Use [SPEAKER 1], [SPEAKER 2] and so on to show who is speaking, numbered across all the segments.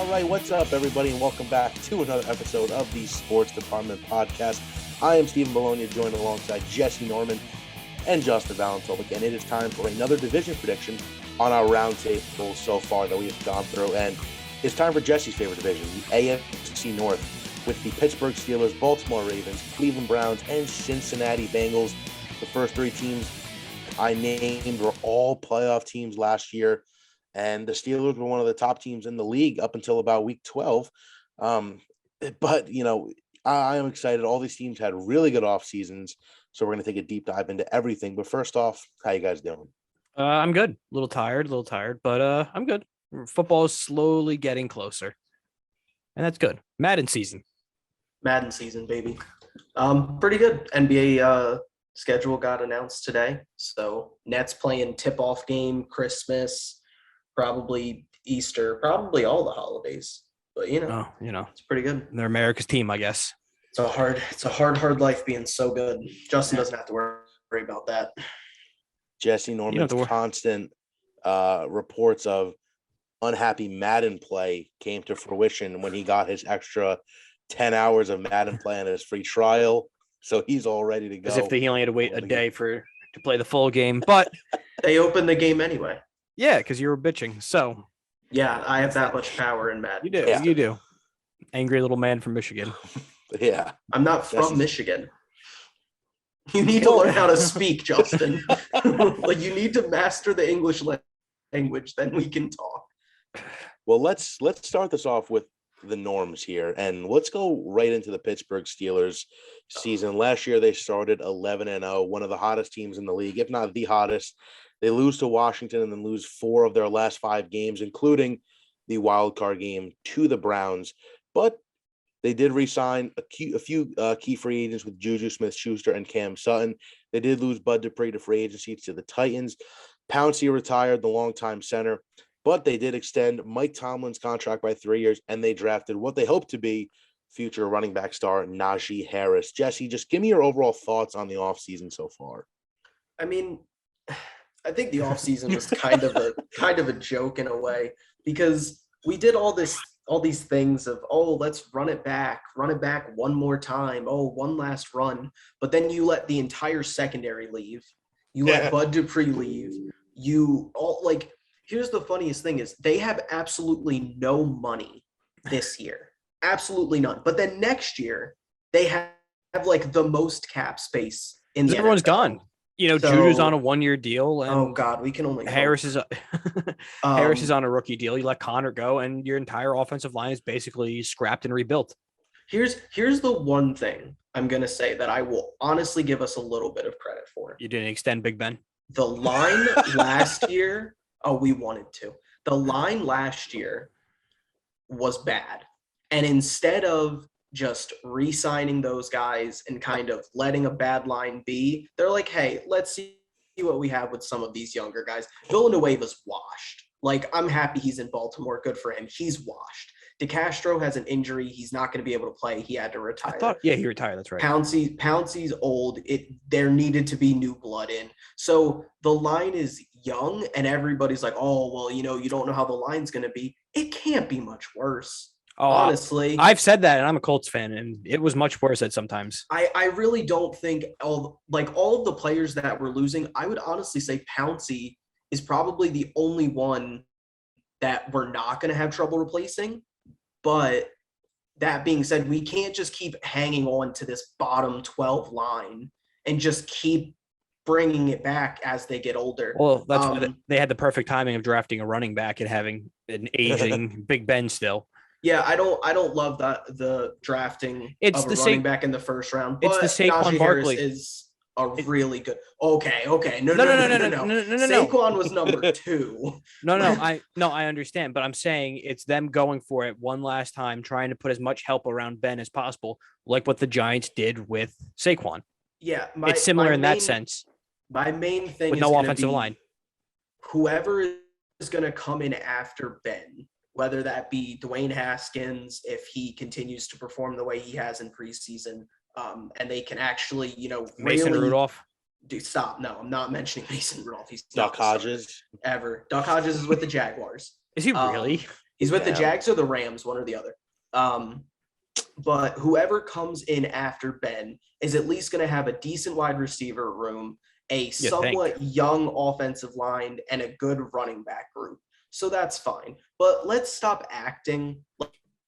[SPEAKER 1] All right, what's up, everybody, and welcome back to another episode of the Sports Department Podcast. I am Stephen Bologna, joined alongside Jesse Norman and Justin Valentovic, and it is time for another division prediction on our roundtable so far that we have gone through. And it's time for Jesse's favorite division, the AFC North, with the Pittsburgh Steelers, Baltimore Ravens, Cleveland Browns, and Cincinnati Bengals. The first three teams I named were all playoff teams last year. And the Steelers were one of the top teams in the league up until about week 12. But, you know, I am excited. All these teams had really good off seasons. So we're going to take a deep dive into everything. But first off, how you guys doing?
[SPEAKER 2] I'm good. A little tired, but I'm good. Football is slowly getting closer. And that's good. Madden season,
[SPEAKER 3] baby. Pretty good. NBA schedule got announced today. So Nets playing tip-off game, Christmas, probably Easter, probably all the holidays. But it's pretty good.
[SPEAKER 2] They're America's team, I guess.
[SPEAKER 3] It's a hard life being so good. Justin doesn't have to worry about that.
[SPEAKER 1] Jesse Norman's constant reports of unhappy Madden play came to fruition when he got his extra 10 hours of Madden play on his free trial. So he's all ready to go.
[SPEAKER 2] As if he only had to wait a day to play the full game. But
[SPEAKER 3] they opened the game anyway.
[SPEAKER 2] Yeah, because you were bitching. So
[SPEAKER 3] yeah, I have that much power in Madden.
[SPEAKER 2] You do.
[SPEAKER 1] Yeah.
[SPEAKER 2] You do. Angry little man from Michigan.
[SPEAKER 1] Yeah.
[SPEAKER 3] I'm not from Michigan. You need to learn how to speak, Justin. Like, you need to master the English language, then we can talk.
[SPEAKER 1] Well, let's start this off with the norms here, and let's go right into the Pittsburgh Steelers season. Last year, they started 11-0, one of the hottest teams in the league, if not the hottest. They lose to Washington and then lose 4 of their last 5 games, including the wild card game to the Browns. But they did re-sign a few key free agents with Juju Smith-Schuster and Cam Sutton. They did lose Bud Dupree to free agency to the Titans. Pouncey retired, the longtime center. But they did extend Mike Tomlin's contract by 3 years, and they drafted what they hope to be future running back star Najee Harris. Jesse, just give me your overall thoughts on the offseason so far.
[SPEAKER 3] I mean, I think the offseason was kind of a joke in a way, because we did all these things of, let's run it back one more time. One last run. But then you let the entire secondary leave. You let Bud Dupree leave. Here's the funniest thing is they have absolutely no money this year. Absolutely none. But then next year, they have like the most cap space in the
[SPEAKER 2] Everyone's
[SPEAKER 3] NFL.
[SPEAKER 2] Gone. Juju's on a 1-year deal. And
[SPEAKER 3] God, we can only
[SPEAKER 2] Harris is Harris is on a rookie deal. You let Connor go, and your entire offensive line is basically scrapped and rebuilt.
[SPEAKER 3] Here's the one thing I'm going to say that I will honestly give us a little bit of credit for.
[SPEAKER 2] You didn't extend Big Ben?
[SPEAKER 3] The line last year, we wanted to. The line last year was bad. And instead of just re-signing those guys and kind of letting a bad line be, they're like, hey, let's see what we have with some of these younger guys. Villanueva's washed. Like, I'm happy he's in Baltimore. Good for him. He's washed. DeCastro has an injury. He's not going to be able to play. He had to retire.
[SPEAKER 2] He retired. That's right.
[SPEAKER 3] Pouncey's old. There needed to be new blood in. So the line is young, and everybody's like, you don't know how the line's going to be. It can't be much worse. Honestly,
[SPEAKER 2] I've said that, and I'm a Colts fan, and it was much worse at sometimes.
[SPEAKER 3] I really don't think all of the players that we're losing, I would honestly say Pouncey is probably the only one that we're not going to have trouble replacing. But that being said, we can't just keep hanging on to this bottom 12 line and just keep bringing it back as they get older.
[SPEAKER 2] Well, that's why they had the perfect timing of drafting a running back and having an aging Big Ben still.
[SPEAKER 3] Yeah, I don't love the drafting of a running back in the first round. But
[SPEAKER 2] it's the Saquon Barkley
[SPEAKER 3] is a really good. Okay. No. Saquon was number 2.
[SPEAKER 2] No, I understand, but I'm saying it's them going for it one last time, trying to put as much help around Ben as possible, like what the Giants did with Saquon.
[SPEAKER 3] Yeah,
[SPEAKER 2] it's similar in that sense.
[SPEAKER 3] My main thing
[SPEAKER 2] with
[SPEAKER 3] is
[SPEAKER 2] no offensive line.
[SPEAKER 3] Whoever is going to come in after Ben, whether that be Dwayne Haskins, if he continues to perform the way he has in preseason, and they can actually,
[SPEAKER 2] Mason Rudolph.
[SPEAKER 3] Stop. No, I'm not mentioning Mason Rudolph. He's
[SPEAKER 1] Duck Hodges.
[SPEAKER 3] Ever. Duck Hodges is with the Jaguars.
[SPEAKER 2] Is he really?
[SPEAKER 3] He's with the
[SPEAKER 1] Yeah.
[SPEAKER 3] Jags or the Rams, one or the other. But whoever comes in after Ben is at least going to have a decent wide receiver room, a somewhat young offensive line, and a good running back group. So that's fine. But let's stop acting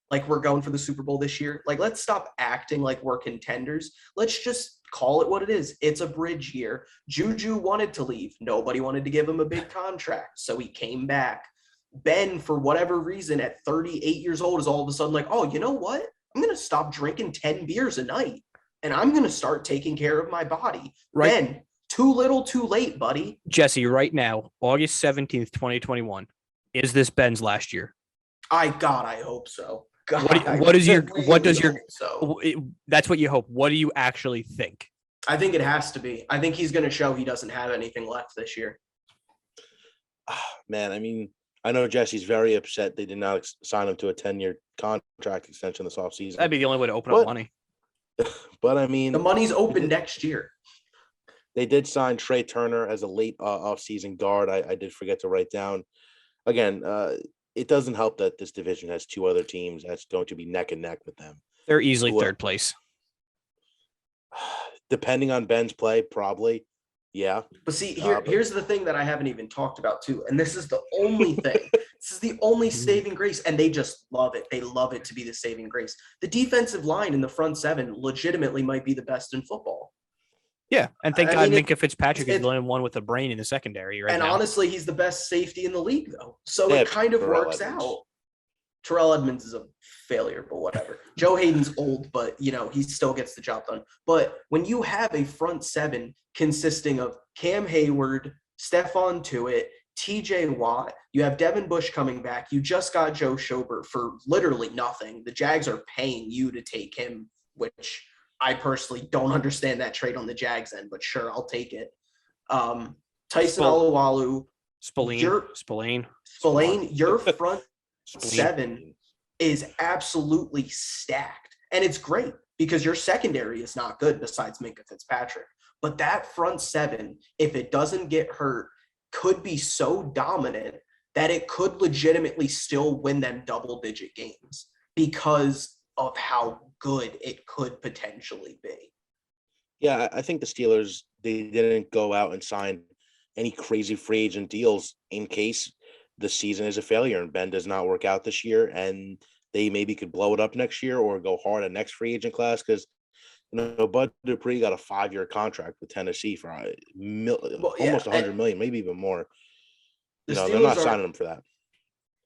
[SPEAKER 3] like we're going for the Super Bowl this year. Like, let's stop acting like we're contenders. Let's just call it what it is. It's a bridge year. Juju wanted to leave. Nobody wanted to give him a big contract, so he came back. Ben, for whatever reason, at 38 years old, is all of a sudden like, oh, you know what? I'm going to stop drinking 10 beers a night, and I'm going to start taking care of my body.
[SPEAKER 2] Right.
[SPEAKER 3] Ben, too little, too late, buddy.
[SPEAKER 2] Jesse, right now, August 17th, 2021, is this Ben's last year?
[SPEAKER 3] I hope so. God,
[SPEAKER 2] That's what you hope. What do you actually think?
[SPEAKER 3] I think it has to be. I think he's going to show he doesn't have anything left this year.
[SPEAKER 1] Man, I mean, I know Jesse's very upset they did not sign him to a 10-year contract extension this offseason.
[SPEAKER 2] That'd be the only way to open up money.
[SPEAKER 1] But I mean,
[SPEAKER 3] the money's open next year.
[SPEAKER 1] They did sign Trey Turner as a late offseason guard. I did forget to write down. Again, it doesn't help that this division has two other teams that's going to be neck and neck with them.
[SPEAKER 2] They're easily third place.
[SPEAKER 1] Depending on Ben's play, probably. Yeah.
[SPEAKER 3] But see, here's the thing that I haven't even talked about too. And this is the only thing. This is the only saving grace. And they just love it. They love it to be the saving grace. The defensive line in the front seven legitimately might be the best in football.
[SPEAKER 2] Yeah. And thank God Minkah Fitzpatrick is the only one with a brain in the secondary right now.
[SPEAKER 3] Honestly, he's the best safety in the league, though. So it kind of works out. Terrell Edmonds is a failure, but whatever. Joe Hayden's old, but, he still gets the job done. But when you have a front seven consisting of Cam Hayward, Stephon Tuitt, TJ Watt, you have Devin Bush coming back. You just got Joe Schobert for literally nothing. The Jags are paying you to take him, which I personally don't understand that trade on the Jags end, but sure, I'll take it. Tyson Alualu.
[SPEAKER 2] Spillane,
[SPEAKER 3] your front seven is absolutely stacked. And it's great because your secondary is not good besides Minkah Fitzpatrick. But that front seven, if it doesn't get hurt, could be so dominant that it could legitimately still win them double-digit games because of how good it could potentially be.
[SPEAKER 1] Yeah, I think the Steelers, they didn't go out and sign any crazy free agent deals in case the season is a failure and Ben does not work out this year, and they maybe could blow it up next year or go hard at next free agent class because Bud Dupree got a 5-year contract with Tennessee for almost $100 million, maybe even more. They're not signing him for that.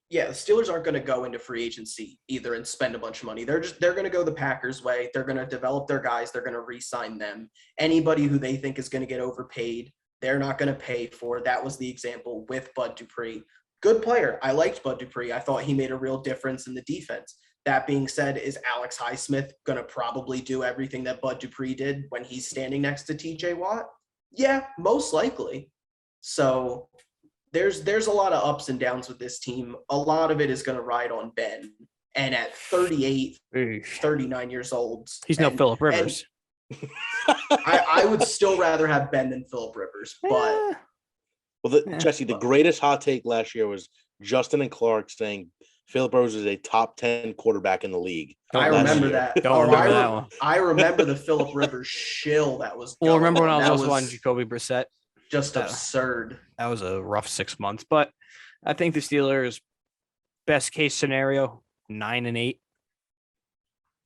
[SPEAKER 3] Yeah, the Steelers aren't going to go into free agency either and spend a bunch of money. They're going to go the Packers way. They're going to develop their guys. They're going to re-sign them. Anybody who they think is going to get overpaid, they're not going to pay for. That was the example with Bud Dupree. Good player. I liked Bud Dupree. I thought he made a real difference in the defense. That being said, is Alex Highsmith going to probably do everything that Bud Dupree did when he's standing next to TJ Watt? Yeah, most likely. So there's a lot of ups and downs with this team. A lot of it is going to ride on Ben. And at 38, 39 years old.
[SPEAKER 2] He's no Phillip Rivers.
[SPEAKER 3] I would still rather have Ben than Phillip Rivers. But
[SPEAKER 1] Jesse, the greatest hot take last year was Justin and Clark saying Phillip Rivers is a top 10 quarterback in the league.
[SPEAKER 3] I remember that.
[SPEAKER 2] That one.
[SPEAKER 3] I remember the Phillip Rivers shill that was going.
[SPEAKER 2] Well, remember when I was also on Jacoby Brissett?
[SPEAKER 3] Just absurd.
[SPEAKER 2] That was a rough 6 months, but I think the Steelers' best case scenario, 9-8.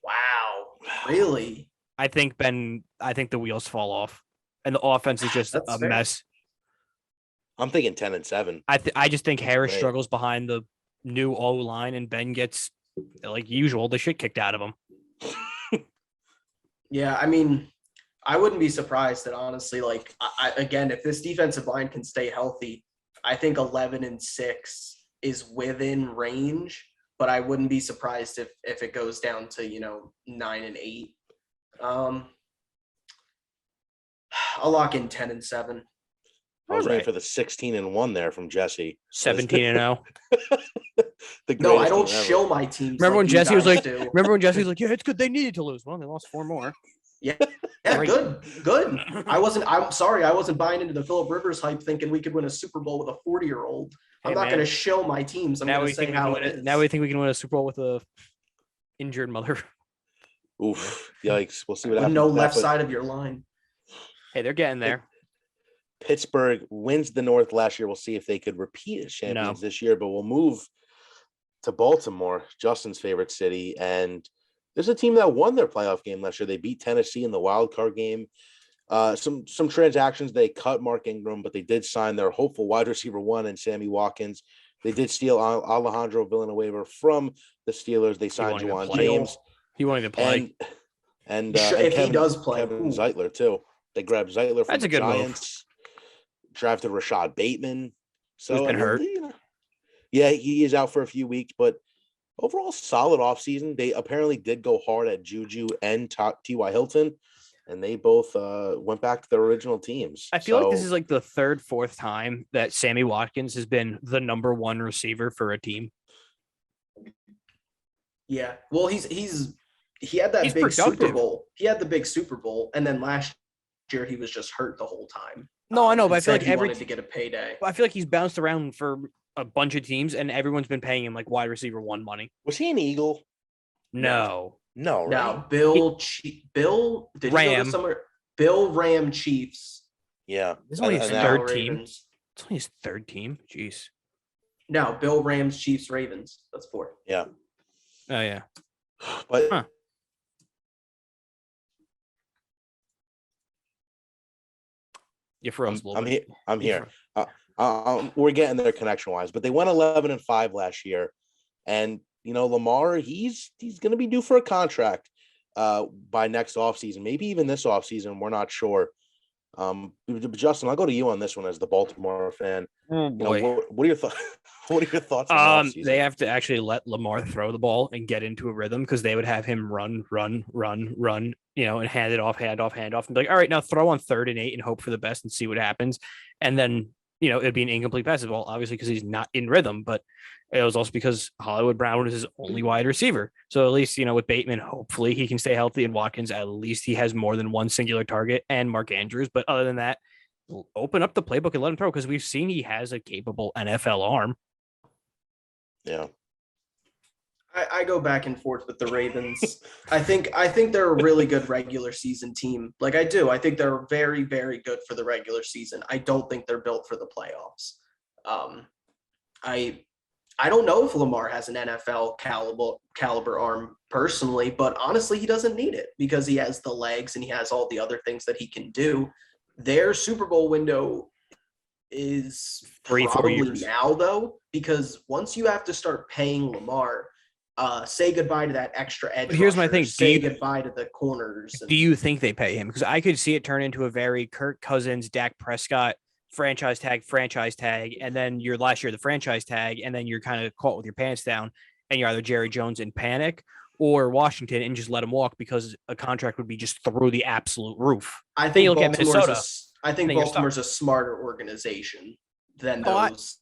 [SPEAKER 3] Wow, really?
[SPEAKER 2] I think the wheels fall off, and the offense is just a mess.
[SPEAKER 1] I'm thinking 10-7.
[SPEAKER 2] I just think Harris struggles behind the new O line, and Ben gets, like usual, the shit kicked out of him.
[SPEAKER 3] Yeah, I mean, I wouldn't be surprised that honestly, like, again, if this defensive line can stay healthy, I think 11-6 is within range, but I wouldn't be surprised if it goes down to, 9-8. I'll lock in 10-7.
[SPEAKER 1] I was waiting for the 16-1 there from Jesse.
[SPEAKER 2] 17-0.
[SPEAKER 3] No, I don't shill my teams.
[SPEAKER 2] Remember when Jesse was like, yeah, it's good they needed to lose. Well, they lost 4 more.
[SPEAKER 3] Yeah, good. I'm sorry, I wasn't buying into the Phillip Rivers hype thinking we could win a Super Bowl with a 40-year-old. I'm not going to show my teams. I'm going to say how it is.
[SPEAKER 2] Now we think we can win a Super Bowl with a injured mother.
[SPEAKER 1] Oof, yikes. We'll see what happens.
[SPEAKER 3] No left side of your line.
[SPEAKER 2] Hey, they're getting there.
[SPEAKER 1] Pittsburgh wins the North last year. We'll see if they could repeat as champions this year, but we'll move to Baltimore, Justin's favorite city. And there's a team that won their playoff game last year. They beat Tennessee in the wild card game. Some transactions, they cut Mark Ingram, but they did sign their hopeful wide receiver one and Sammy Watkins. They did steal Alejandro Villanueva from the Steelers. They signed Juwan James.
[SPEAKER 2] He wanted to play.
[SPEAKER 1] And
[SPEAKER 3] he does play.
[SPEAKER 1] Kevin Zeitler, too. They grabbed Zeitler from the Giants.
[SPEAKER 2] Move.
[SPEAKER 1] Drafted Rashad Bateman. So
[SPEAKER 2] he's been hurt.
[SPEAKER 1] Yeah, he is out for a few weeks, but overall solid offseason. They apparently did go hard at Juju and T.Y. Hilton, and they both went back to their original teams.
[SPEAKER 2] I feel like this is like the third, fourth time that Sammy Watkins has been the number one receiver for a team.
[SPEAKER 3] Yeah, well, he had that big Super Bowl. He had the big Super Bowl, and then last year he was just hurt the whole time.
[SPEAKER 2] No, I know, but I feel like
[SPEAKER 3] he wanted to get a payday.
[SPEAKER 2] I feel like he's bounced around for a bunch of teams, and everyone's been paying him like wide receiver one money.
[SPEAKER 1] Was he an Eagle?
[SPEAKER 2] No,
[SPEAKER 3] right? No. Bill, did
[SPEAKER 2] Ram.
[SPEAKER 3] He go to somewhere? Bill Ram Chiefs.
[SPEAKER 1] Yeah,
[SPEAKER 2] this is only his third team. It's only his third team. Jeez.
[SPEAKER 3] No, Bill Rams Chiefs Ravens. That's 4.
[SPEAKER 1] Yeah.
[SPEAKER 2] Oh yeah.
[SPEAKER 1] But
[SPEAKER 2] you froze a little
[SPEAKER 1] bit. I'm here. We're getting there connection wise, but they went 11-5 last year, and Lamar, he's going to be due for a contract by next offseason, maybe even this offseason. We're not sure. Justin, I'll go to you on this one as the Baltimore fan.
[SPEAKER 2] Oh boy,
[SPEAKER 1] what are your thoughts? What are your thoughts on the offseason?
[SPEAKER 2] They have to actually let Lamar throw the ball and get into a rhythm, because they would have him run, and hand it off, and be like, all right, now throw on 3rd and 8 and hope for the best and see what happens. And then, it'd be an incomplete pass ball, obviously, because he's not in rhythm, but it was also because Hollywood Brown was his only wide receiver. So at least, with Bateman, hopefully he can stay healthy, and Watkins, at least he has more than one singular target, and Mark Andrews. But other than that, open up the playbook and let him throw, because we've seen he has a capable NFL arm.
[SPEAKER 1] Yeah.
[SPEAKER 3] I go back and forth with the Ravens. I think they're a really good regular season team. Like, I do. I think they're very, very good for the regular season. I don't think they're built for the playoffs. I don't know if Lamar has an NFL caliber arm personally, but honestly, he doesn't need it, because he has the legs and he has all the other things that he can do. Their Super Bowl window is
[SPEAKER 2] 3-4 years
[SPEAKER 3] now, though, because once you have to start paying Lamar, say goodbye to that extra edge.
[SPEAKER 2] But here's my thing.
[SPEAKER 3] Say goodbye to the corners.
[SPEAKER 2] Do you think they pay him? Because I could see it turn into a very Kirk Cousins, Dak Prescott franchise tag, and then you're last year the franchise tag, and then you're kind of caught with your pants down, and you're either Jerry Jones in panic or Washington and just let him walk, because a contract would be just through the absolute roof.
[SPEAKER 3] I think you'll get Minnesota. I think Baltimore's a smarter organization than those.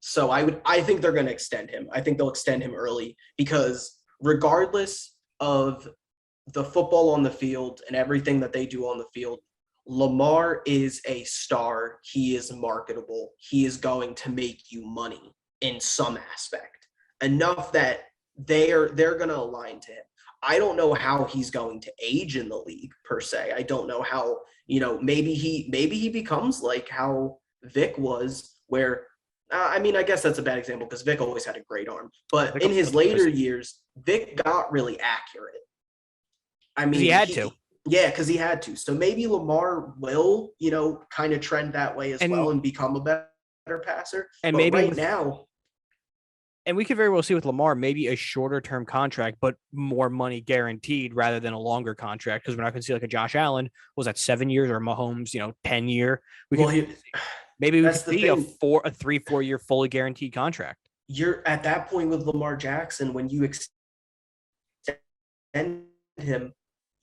[SPEAKER 3] So I think they're going to extend him. I think they'll extend him early, because regardless of the football on the field and everything that they do on the field, Lamar is a star. He is marketable. He is going to make you money in some aspect, enough that they're going to align to him. I don't know how he's going to age in the league per se. I don't know how, maybe he becomes like how Vic was, where I guess that's a bad example, because Vic always had a great arm. But in his later years, Vic got really accurate.
[SPEAKER 2] He had to.
[SPEAKER 3] Yeah, because he had to. So maybe Lamar will, kind of trend that way as well and become a better passer.
[SPEAKER 2] And
[SPEAKER 3] but
[SPEAKER 2] maybe
[SPEAKER 3] now.
[SPEAKER 2] And we could very well see with Lamar, maybe a shorter term contract, but more money guaranteed rather than a longer contract, because we're not going to see like a Josh Allen. Was that 7 years, or Mahomes, 10 year? Maybe we could see a 3-4 year fully guaranteed contract.
[SPEAKER 3] You're at that point with Lamar Jackson, when you extend him,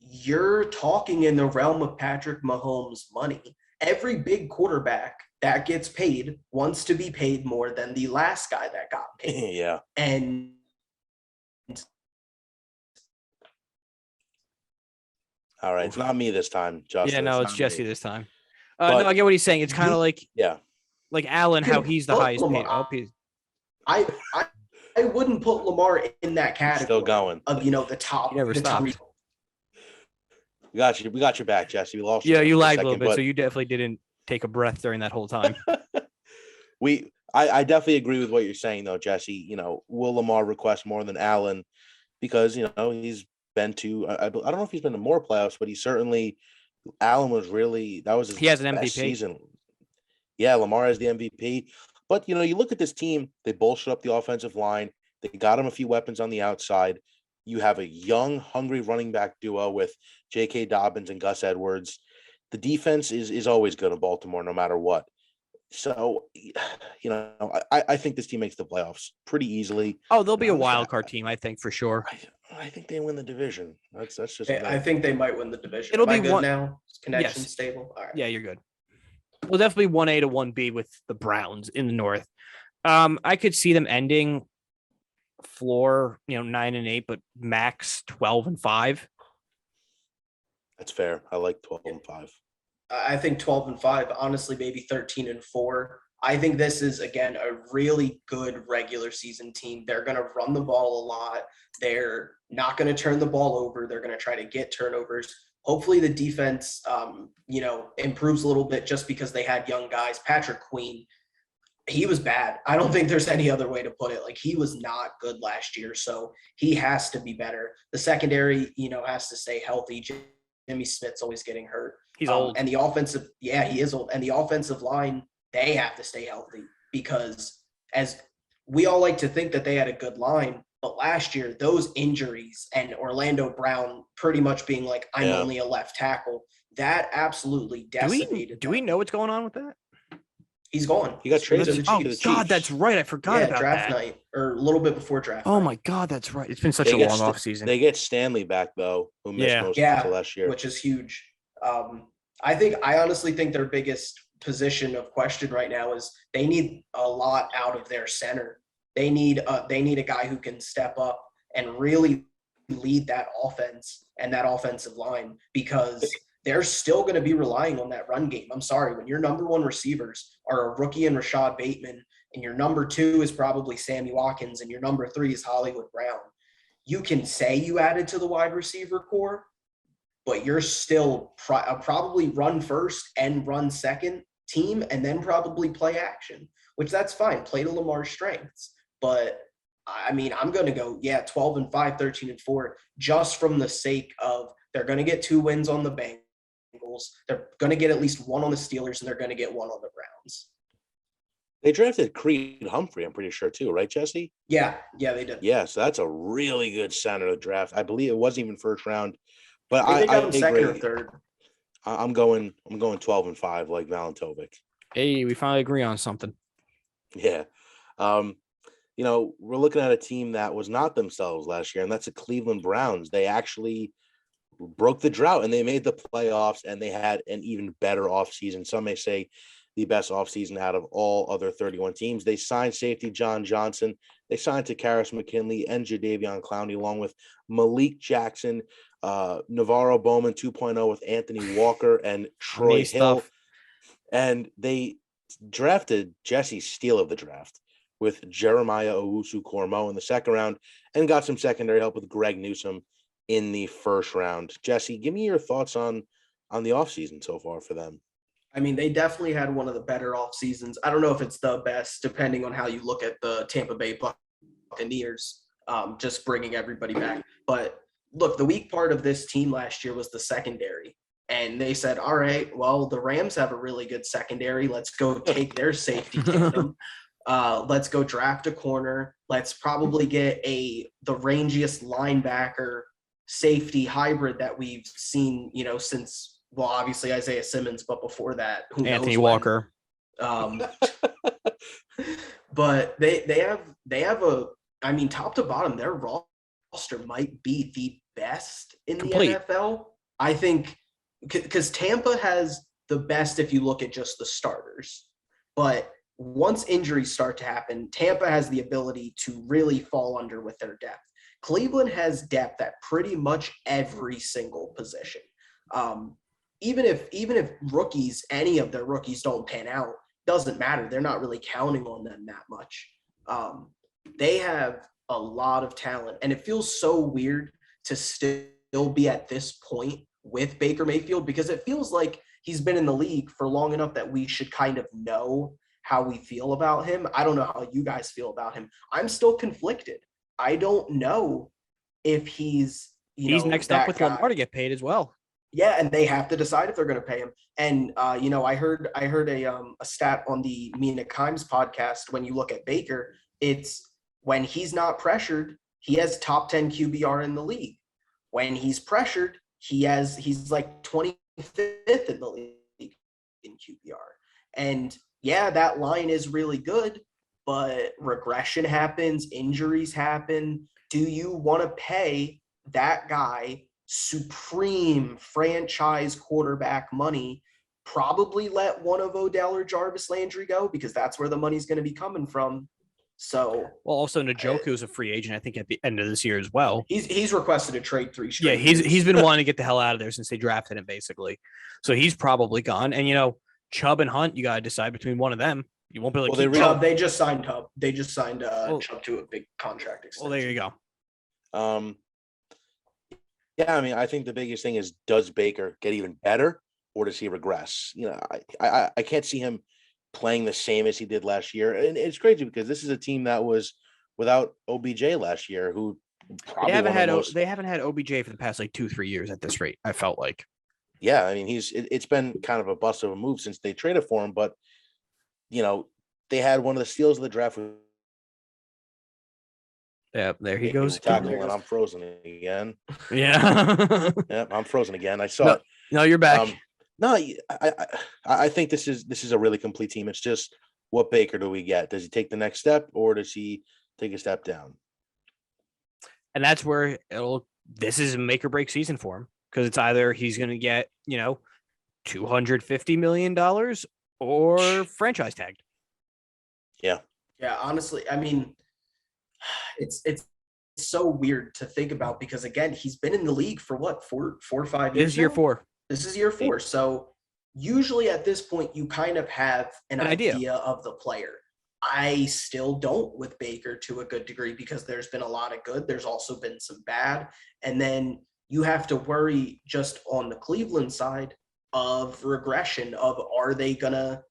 [SPEAKER 3] you're talking in the realm of Patrick Mahomes money. Every big quarterback that gets paid wants to be paid more than the last guy that got paid.
[SPEAKER 1] Yeah.
[SPEAKER 3] And
[SPEAKER 1] All right, it's not me this time, Justin.
[SPEAKER 2] Yeah, no, it's
[SPEAKER 1] not
[SPEAKER 2] Jesse
[SPEAKER 1] me.
[SPEAKER 2] this time.
[SPEAKER 1] But
[SPEAKER 2] no, I get what he's saying. It's kind of
[SPEAKER 1] yeah,
[SPEAKER 2] like Allen, how he's the highest paid.
[SPEAKER 3] I wouldn't put Lamar in that category.
[SPEAKER 1] Still going.
[SPEAKER 3] Of the top.
[SPEAKER 2] He never stopped.
[SPEAKER 1] We got your back, Jesse. We lost.
[SPEAKER 2] Yeah, you
[SPEAKER 1] for
[SPEAKER 2] lagged a
[SPEAKER 1] second,
[SPEAKER 2] little bit, so you definitely didn't take a breath during that whole time.
[SPEAKER 1] I definitely agree with what you're saying, though, Jesse. Will Lamar request more than Allen because he's been to. I don't know if he's been to more playoffs, but he certainly. Allen was really
[SPEAKER 2] he has an
[SPEAKER 1] best
[SPEAKER 2] MVP
[SPEAKER 1] season. Yeah, Lamar has the MVP. But you look at this team. They bolstered up the offensive line. They got him a few weapons on the outside. You have a young, hungry running back duo with J.K. Dobbins and Gus Edwards. The defense is always good in Baltimore, no matter what. So, I think this team makes the playoffs pretty easily.
[SPEAKER 2] Oh, they'll be a wild card team, I think, for sure.
[SPEAKER 1] I think they win the division. That's just.
[SPEAKER 3] I think they might win the division.
[SPEAKER 2] It'll be
[SPEAKER 3] good now. Connection
[SPEAKER 2] yes.
[SPEAKER 3] Stable. All right.
[SPEAKER 2] Yeah, you're good. We'll definitely 1A to 1B with the Browns in the North. I could see them ending floor, 9-8, but max 12-5.
[SPEAKER 1] That's fair. I like 12-5.
[SPEAKER 3] I think 12-5. Honestly, maybe 13-4. I think this is again a really good regular season team. They're going to run the ball a lot. They're not going to turn the ball over. They're going to try to get turnovers. Hopefully the defense, improves a little bit just because they had young guys. Patrick Queen, he was bad. I don't think there's any other way to put it. Like, he was not good last year, so he has to be better. The secondary, has to stay healthy. Jimmy Smith's always getting hurt.
[SPEAKER 2] He's old.
[SPEAKER 3] And the offensive, he is old. And the offensive line, they have to stay healthy because as we all like to think that they had a good line, but last year, those injuries and Orlando Brown pretty much being like, I'm only a left tackle, that absolutely decimated.
[SPEAKER 2] Do we know what's going on with that?
[SPEAKER 3] He's gone.
[SPEAKER 1] He got traded.
[SPEAKER 2] Oh, God, that's right. I forgot about
[SPEAKER 3] draft
[SPEAKER 2] that.
[SPEAKER 3] night or a little bit before draft
[SPEAKER 2] Oh,
[SPEAKER 3] night.
[SPEAKER 2] my God, that's right. It's been such a long offseason.
[SPEAKER 1] They get Stanley back, though, who missed most of last year.
[SPEAKER 3] Which is huge. I honestly think their biggest position of question right now is they need a lot out of their center. They need a guy who can step up and really lead that offense and that offensive line because they're still going to be relying on that run game. I'm sorry, when your number one receivers are a rookie and Rashad Bateman and your number two is probably Sammy Watkins and your number three is Hollywood Brown, you can say you added to the wide receiver core, but you're still probably run first and run second team and then probably play action, which that's fine. Play to Lamar's strengths. But I mean, I'm going to go, 12-5, 13-4, just from the sake of they're going to get 2 wins on the Bengals. They're going to get at least 1 on the Steelers, and they're going to get 1 on the Browns.
[SPEAKER 1] They drafted Creed Humphrey, I'm pretty sure, too, right, Jesse?
[SPEAKER 3] Yeah, they did.
[SPEAKER 1] Yeah, so that's a really good center to draft. I believe it wasn't even first round. But
[SPEAKER 3] I got him second
[SPEAKER 1] agree.
[SPEAKER 3] or third.
[SPEAKER 1] I'm going 12-5 like Valentovic.
[SPEAKER 2] Hey, we finally agree on something.
[SPEAKER 1] Yeah. We're looking at a team that was not themselves last year, and that's the Cleveland Browns. They actually broke the drought, and they made the playoffs, and they had an even better offseason. Some may say the best offseason out of all other 31 teams. They signed safety John Johnson. They signed Takaris McKinley and Jadeveon Clowney, along with Malik Jackson, Navarro Bowman 2.0 with Anthony Walker and Troy Hill. And they drafted Jesse's steal of the draft with Jeremiah Owusu-Koroma in the second round and got some secondary help with Greg Newsome in the first round. Jesse, give me your thoughts on the offseason so far for them.
[SPEAKER 3] I mean, they definitely had one of the better off seasons. I don't know if it's the best, depending on how you look at the Tampa Bay Buccaneers, just bringing everybody back. But look, the weak part of this team last year was the secondary. And they said, all right, well, the Rams have a really good secondary. Let's go take their safety tandem. Let's go draft a corner. Let's probably get the rangiest linebacker safety hybrid that we've seen, since, well, obviously Isaiah Simmons, but before that,
[SPEAKER 2] Anthony Walker.
[SPEAKER 3] But they have top to bottom, their roster might be the best in the NFL. I think because Tampa has the best if you look at just the starters, but once injuries start to happen, Tampa has the ability to really fall under with their depth. Cleveland has depth at pretty much every single position. Even if rookies, any of their rookies don't pan out, doesn't matter. They're not really counting on them that much. They have a lot of talent, and it feels so weird to still be at this point with Baker Mayfield because it feels like he's been in the league for long enough that we should kind of know how we feel about him. I don't know how you guys feel about him. I'm still conflicted. I don't know if he's
[SPEAKER 2] next up with Lamar to get paid as well.
[SPEAKER 3] Yeah, and they have to decide if they're going to pay him. And I heard a stat on the Mina Kimes podcast. When you look at Baker, it's when he's not pressured, he has top 10 QBR in the league. When he's pressured, he's like 25th in the league in QBR. And yeah, that line is really good, but regression happens, injuries happen. Do you want to pay that guy supreme franchise quarterback money? Probably let one of Odell or Jarvis Landry go because that's where the money's going to be coming from. So,
[SPEAKER 2] well, also Njoku is a free agent, I think, at the end of this year as well.
[SPEAKER 3] He's requested a trade 3 straight.
[SPEAKER 2] Yeah, he's been wanting to get the hell out of there since they drafted him, basically. So he's probably gone. And Chubb and Hunt, you got to decide between one of them. You won't be able to keep
[SPEAKER 3] Chubb. They just signed Chubb. They just signed Chubb to a big contract extension.
[SPEAKER 2] Well, there you go.
[SPEAKER 1] Yeah, I mean, I think the biggest thing is, does Baker get even better or does he regress? I can't see him playing the same as he did last year. And it's crazy because this is a team that was without OBJ last year, who probably
[SPEAKER 2] they haven't had OBJ for the past 2-3 years at this rate, I felt like.
[SPEAKER 1] Yeah, I mean, it's been kind of a bust of a move since they traded for him, but they had one of the steals of the draft.
[SPEAKER 2] Yeah, there he goes.
[SPEAKER 1] Tackle, and I'm frozen again.
[SPEAKER 2] Yeah.
[SPEAKER 1] Yeah, I'm frozen again. I saw it.
[SPEAKER 2] No, you're back.
[SPEAKER 1] No, I think this is a really complete team. It's just, what Baker do we get? Does he take the next step or does he take a step down?
[SPEAKER 2] And that's where this is a make or break season for him, because it's either he's going to get, $250 million or franchise tagged.
[SPEAKER 3] Yeah. Yeah. Honestly, I mean, it's so weird to think about because, again, he's been in the league for what, 4 or 5 years?
[SPEAKER 2] This is year 4.
[SPEAKER 3] This is year 4. So usually at this point, you kind of have an idea of the player. I still don't with Baker to a good degree because there's been a lot of good. There's also been some bad. And then you have to worry just on the Cleveland side of regression of, are they going to,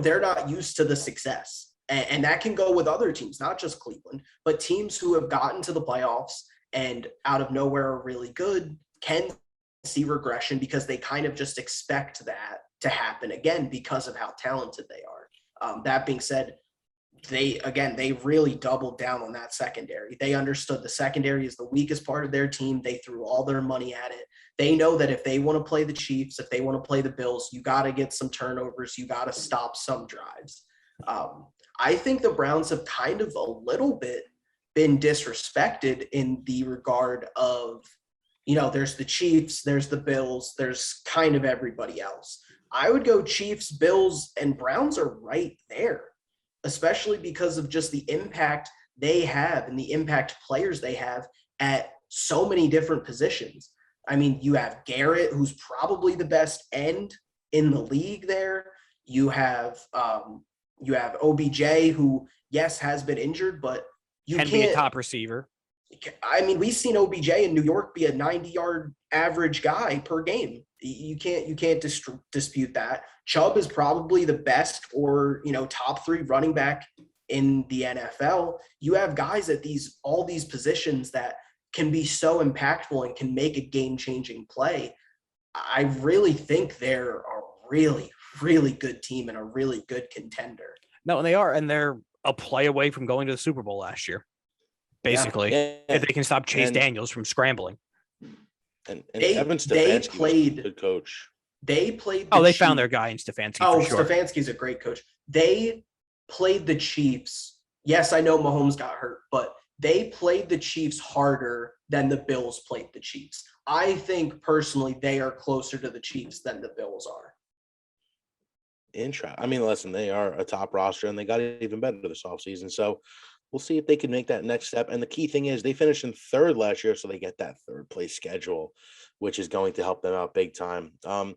[SPEAKER 3] they're not used to the success. And that can go with other teams, not just Cleveland, but teams who have gotten to the playoffs and out of nowhere are really good can see regression because they kind of just expect that to happen again because of how talented they are. That being said, they really doubled down on that secondary. They understood the secondary is the weakest part of their team. They threw all their money at it. They know that if they want to play the Chiefs, if they want to play the Bills, you got to get some turnovers. You got to stop some drives. I think the Browns have kind of a little bit been disrespected in the regard of, there's the Chiefs, there's the Bills, there's kind of everybody else. I would go Chiefs, Bills, and Browns are right there, especially because of just the impact they have and the impact players they have at so many different positions. I mean, you have Garrett, who's probably the best end in the league there. You have OBJ, who, yes, has been injured, but you can't
[SPEAKER 2] be a top receiver.
[SPEAKER 3] I mean, we've seen OBJ in New York be a 90-yard average guy per game. You can't dispute that. Chubb is probably the best or, top 3 running back in the NFL. You have guys at all these positions that can be so impactful and can make a game-changing play. I really think they're a really, really good team and a really good contender.
[SPEAKER 2] No, and they are, and they're a play away from going to the Super Bowl last year. Basically, if they can stop Chase Daniels from scrambling.
[SPEAKER 1] And Evan Stefanski, good coach.
[SPEAKER 3] They played.
[SPEAKER 2] They found their guy in Stefanski. For sure.
[SPEAKER 3] Stefanski's a great coach. They played the Chiefs. Yes, I know Mahomes got hurt, but they played the Chiefs harder than the Bills played the Chiefs. I think personally they are closer to the Chiefs than the Bills are.
[SPEAKER 1] I mean, listen, they are a top roster and they got even better this offseason. So we'll see if they can make that next step. And the key thing is they finished in third last year, so they get that third place schedule, which is going to help them out big time. And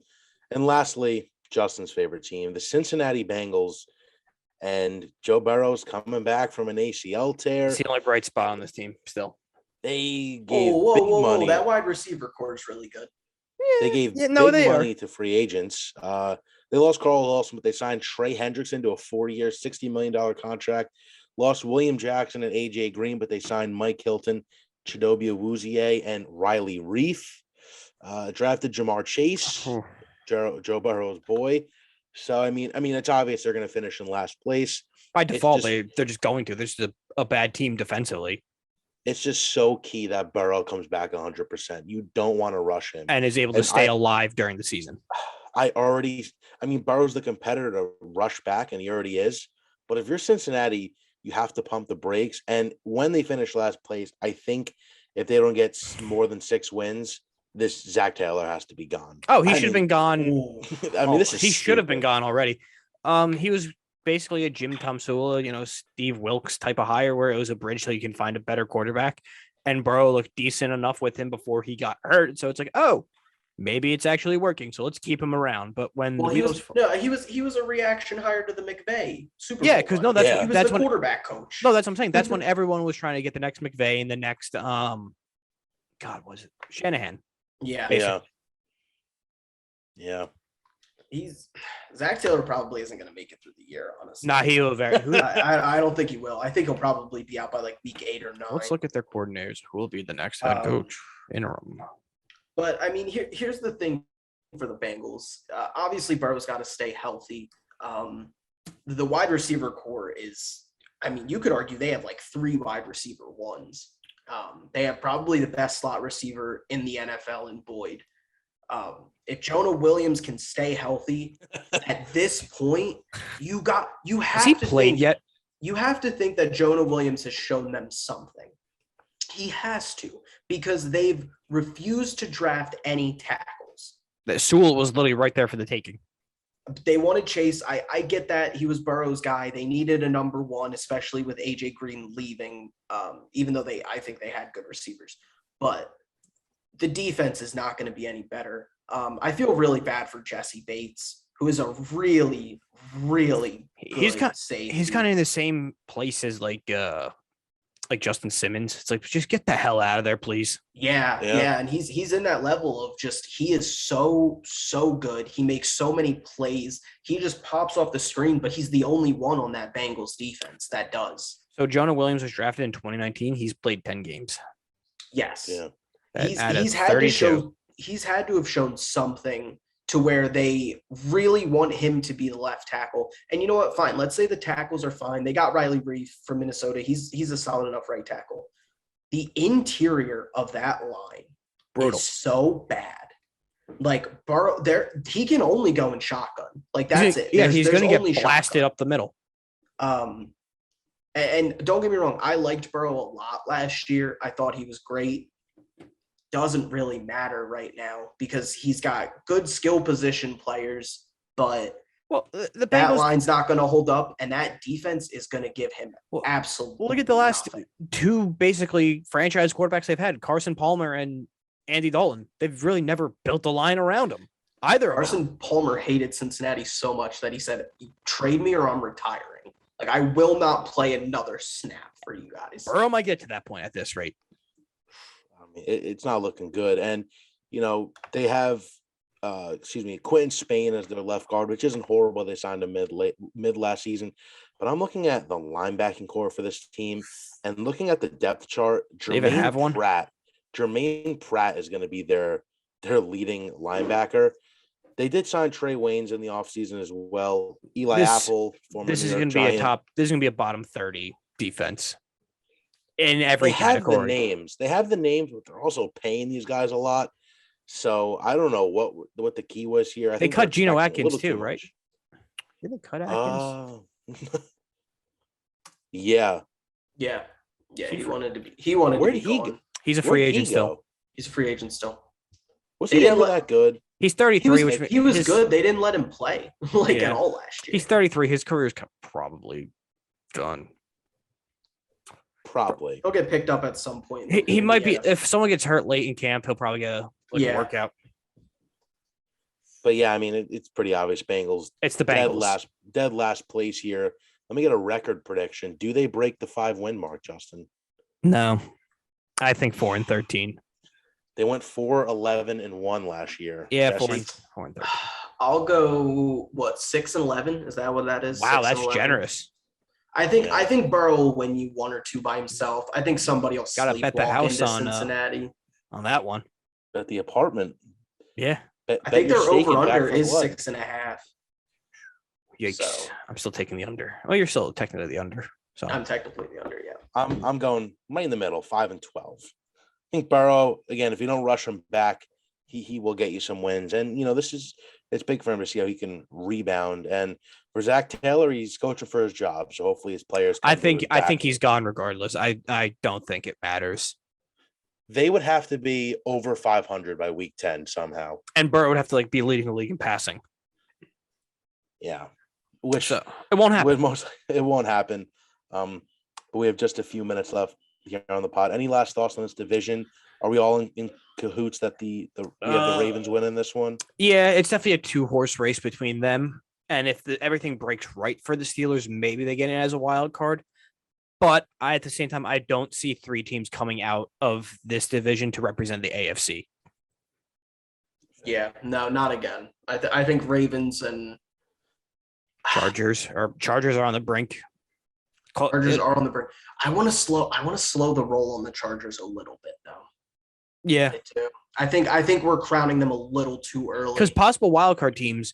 [SPEAKER 1] lastly, Justin's favorite team, the Cincinnati Bengals, and Joe Burrow's coming back from an ACL tear.
[SPEAKER 2] It's the only bright spot on this team still.
[SPEAKER 1] They gave big money.
[SPEAKER 3] That wide receiver core is really good.
[SPEAKER 1] They gave big money to free agents. They lost Carl Lawson, but they signed Trey Hendrickson to a 4-year, $60 million contract. Lost William Jackson and A.J. Green, but they signed Mike Hilton, Chidobe Awuzie, and Riley Reif. Drafted Jamar Chase, Joe Burrow's boy. So, I mean, it's obvious they're going to finish in last place.
[SPEAKER 2] By default, they're just going to. They're just a bad team defensively.
[SPEAKER 1] It's just so key that Burrow comes back 100%. You don't want to rush him.
[SPEAKER 2] And is able to stay alive during the season.
[SPEAKER 1] Burrow's the competitor to rush back, and he already is. But if you're Cincinnati, you have to pump the brakes. And when they finish last place, I think if they don't get more than 6 wins, this Zach Taylor has to be gone.
[SPEAKER 2] Oh, he should have been gone.
[SPEAKER 1] He
[SPEAKER 2] should have been gone already. He was basically a Jim Tomsula, Steve Wilkes type of hire where it was a bridge so you can find a better quarterback. And Burrow looked decent enough with him before he got hurt. So it's like, oh, maybe it's actually working. So let's keep him around. But when
[SPEAKER 3] he was a reaction hire to the McVay Super Bowl.
[SPEAKER 2] Yeah, because that's
[SPEAKER 3] the quarterback coach.
[SPEAKER 2] No, that's what I'm saying. That's when everyone was trying to get the next McVay and the next was it Shanahan?
[SPEAKER 3] Yeah.
[SPEAKER 2] Basically.
[SPEAKER 1] Yeah.
[SPEAKER 3] Zach Taylor probably isn't going to make it through the year, honestly.
[SPEAKER 2] Nah, he will
[SPEAKER 3] I don't think he will. I think he'll probably be out by like week 8 or 9.
[SPEAKER 2] Let's look at their coordinators. Who will be the next head coach interim?
[SPEAKER 3] But I mean, here's the thing for the Bengals. Obviously, Burrow's got to stay healthy. The wide receiver core is, you could argue they have like 3 wide receiver ones. They have probably the best slot receiver in the NFL in Boyd. If Jonah Williams can stay healthy at this point, you have
[SPEAKER 2] Has he played yet?
[SPEAKER 3] You have to think that Jonah Williams has shown them something. He has to, because they've refused to draft any tackles.
[SPEAKER 2] Sewell was literally right there for the taking.
[SPEAKER 3] They wanted Chase. I get that. He was Burrow's guy. They needed a number 1, especially with A.J. Green leaving, even though I think they had good receivers. But the defense is not going to be any better. I feel really bad for Jesse Bates, who is a really, really good safety.
[SPEAKER 2] He's kind of in the same place as like Justin Simmons. It's like, just get the hell out of there, please.
[SPEAKER 3] Yeah. And he's in that level of just, he is so good. He makes so many plays. He just pops off the screen, but he's the only one on that Bengals defense that does.
[SPEAKER 2] So Jonah Williams was drafted in 2019. He's played 10 games.
[SPEAKER 3] Yes.
[SPEAKER 1] Yeah.
[SPEAKER 3] He's had to have shown something to where they really want him to be the left tackle. And you know what? Fine. Let's say the tackles are fine. They got Riley Reif from Minnesota. He's a solid enough right tackle. The interior of that line is so bad. Like Burrow, he can only go in shotgun. Like that's it.
[SPEAKER 2] Yeah, he's going to get blasted up the middle.
[SPEAKER 3] And don't get me wrong, I liked Burrow a lot last year. I thought he was great. Doesn't really matter right now because he's got good skill position players, but
[SPEAKER 2] the Bengals,
[SPEAKER 3] that line's not going to hold up, and that defense is going to give him absolutely.
[SPEAKER 2] Look at the last 2 basically franchise quarterbacks they've had: Carson Palmer and Andy Dalton. They've really never built a line around him.
[SPEAKER 3] Carson Palmer hated Cincinnati so much that he said, "Trade me or I'm retiring. Like I will not play another snap for you guys."
[SPEAKER 2] Burrow might get to that point at this rate.
[SPEAKER 1] It's not looking good. And, they have, Quentin Spain as their left guard, which isn't horrible. They signed him mid last season. But I'm looking at the linebacking core for this team and looking at the depth chart. Jermaine Pratt is going to be their leading linebacker. They did sign Trey Waynes in the offseason as well. Apple, former
[SPEAKER 2] This is going to be a bottom 30 defense. In every category.
[SPEAKER 1] They have the names, but they're also paying these guys a lot. So I don't know what the key was here. I think
[SPEAKER 2] cut Geno Atkins too, right? Did they cut Atkins?
[SPEAKER 1] Yeah.
[SPEAKER 3] He wanted to be gone.
[SPEAKER 2] He's a free agent still.
[SPEAKER 3] He's a free agent still.
[SPEAKER 1] Was he ever that good?
[SPEAKER 2] He's 33.
[SPEAKER 3] He was good. They didn't let him play at all last year.
[SPEAKER 2] He's 33. His career's probably done.
[SPEAKER 1] Probably.
[SPEAKER 3] He'll get picked up at some point.
[SPEAKER 2] He might be,
[SPEAKER 3] Yeah.
[SPEAKER 2] if someone gets hurt late in camp, he'll probably get a workout.
[SPEAKER 1] But yeah, I mean, it's pretty obvious. Bengals.
[SPEAKER 2] It's the Bengals.
[SPEAKER 1] Dead last place here. Let me get a record prediction. Do they break the 5-win mark, Justin?
[SPEAKER 2] No, I think 4-13.
[SPEAKER 1] They went 4-11-1 last year.
[SPEAKER 2] Yeah,
[SPEAKER 1] Jesse?
[SPEAKER 2] 4-13.
[SPEAKER 3] I'll go 6-11. Is that what that is?
[SPEAKER 2] Wow, that's
[SPEAKER 3] 6-11?
[SPEAKER 2] generous.
[SPEAKER 3] I think Burrow will win you 1 or 2 by himself. I think somebody will
[SPEAKER 2] Gotta bet the
[SPEAKER 3] sleepwalk
[SPEAKER 2] house
[SPEAKER 3] into
[SPEAKER 2] on
[SPEAKER 3] Cincinnati.
[SPEAKER 2] On that one.
[SPEAKER 1] Bet the apartment.
[SPEAKER 2] Yeah.
[SPEAKER 3] I think their over-under is 6.5.
[SPEAKER 2] Yikes.
[SPEAKER 3] So.
[SPEAKER 2] I'm still taking the under. Well, you're still technically the under. So
[SPEAKER 3] I'm technically the under, yeah.
[SPEAKER 1] I'm going right in the middle, 5-12. I think Burrow, again, if you don't rush him back, he will get you some wins. And, it's big for him to see how he can rebound. And for Zach Taylor, he's coaching for his job. So hopefully his players
[SPEAKER 2] I think he's gone regardless. I don't think it matters.
[SPEAKER 1] They would have to be over 500 by week 10 somehow.
[SPEAKER 2] And Burrow would have to be leading the league in passing.
[SPEAKER 1] Yeah. Which
[SPEAKER 2] it won't happen.
[SPEAKER 1] It won't happen. But we have just a few minutes left here on the pod. Any last thoughts on this division? Are we all in cahoots that we have the Ravens winning this one?
[SPEAKER 2] Yeah, it's definitely a 2-horse race between them. And if everything breaks right for the Steelers, maybe they get in as a wild card. But at the same time, I don't see 3 teams coming out of this division to represent the AFC.
[SPEAKER 3] Yeah, no, not again. I think Ravens and
[SPEAKER 2] Chargers are on the brink.
[SPEAKER 3] Chargers are on the brink. I want to slow the roll on the Chargers a little bit, though.
[SPEAKER 2] Yeah,
[SPEAKER 3] I think we're crowning them a little too early.
[SPEAKER 2] Because possible wild card teams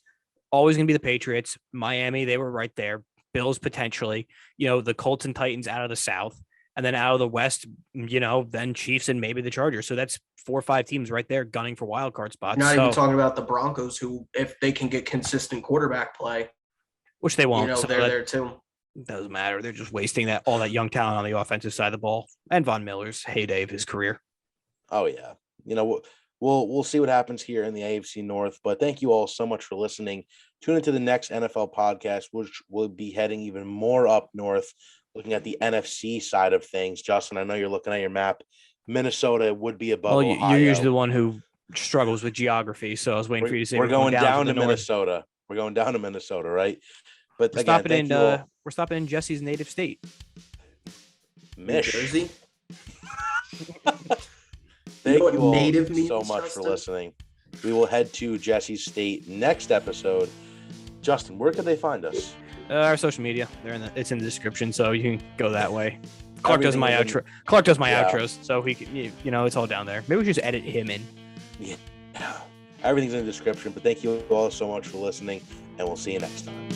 [SPEAKER 2] always going to be the Patriots, Miami. They were right there. Bills potentially, the Colts and Titans out of the South, and then out of the West, then Chiefs and maybe the Chargers. So that's 4 or 5 teams right there gunning for wild card spots.
[SPEAKER 3] Not even talking about the Broncos, who, if they can get consistent quarterback play,
[SPEAKER 2] which they won't,
[SPEAKER 3] so they're there too.
[SPEAKER 2] Doesn't matter. They're just wasting all that young talent on the offensive side of the ball, and Von Miller's heyday of his career.
[SPEAKER 1] Oh yeah, we'll see what happens here in the AFC North. But thank you all so much for listening. Tune into the next NFL podcast, which will be heading even more up north, looking at the NFC side of things. Justin, I know you're looking at your map. Minnesota would be above Ohio.
[SPEAKER 2] You're usually the one who struggles with geography, so I was waiting for you to say
[SPEAKER 1] we're going down to Minnesota. We're going down to Minnesota, right? But
[SPEAKER 2] we're stopping in Jesse's native state,
[SPEAKER 3] New Jersey.
[SPEAKER 1] Thank you all
[SPEAKER 3] native
[SPEAKER 1] so much for listening. We will head to Jesse's state next episode. Justin, where can they find us?
[SPEAKER 2] Our social media. It's in the description, so you can go that way. Clark does my outro. Clark does my outros, so he can, it's all down there. Maybe we should just edit him in.
[SPEAKER 1] Yeah, everything's in the description. But thank you all so much for listening, and we'll see you next time.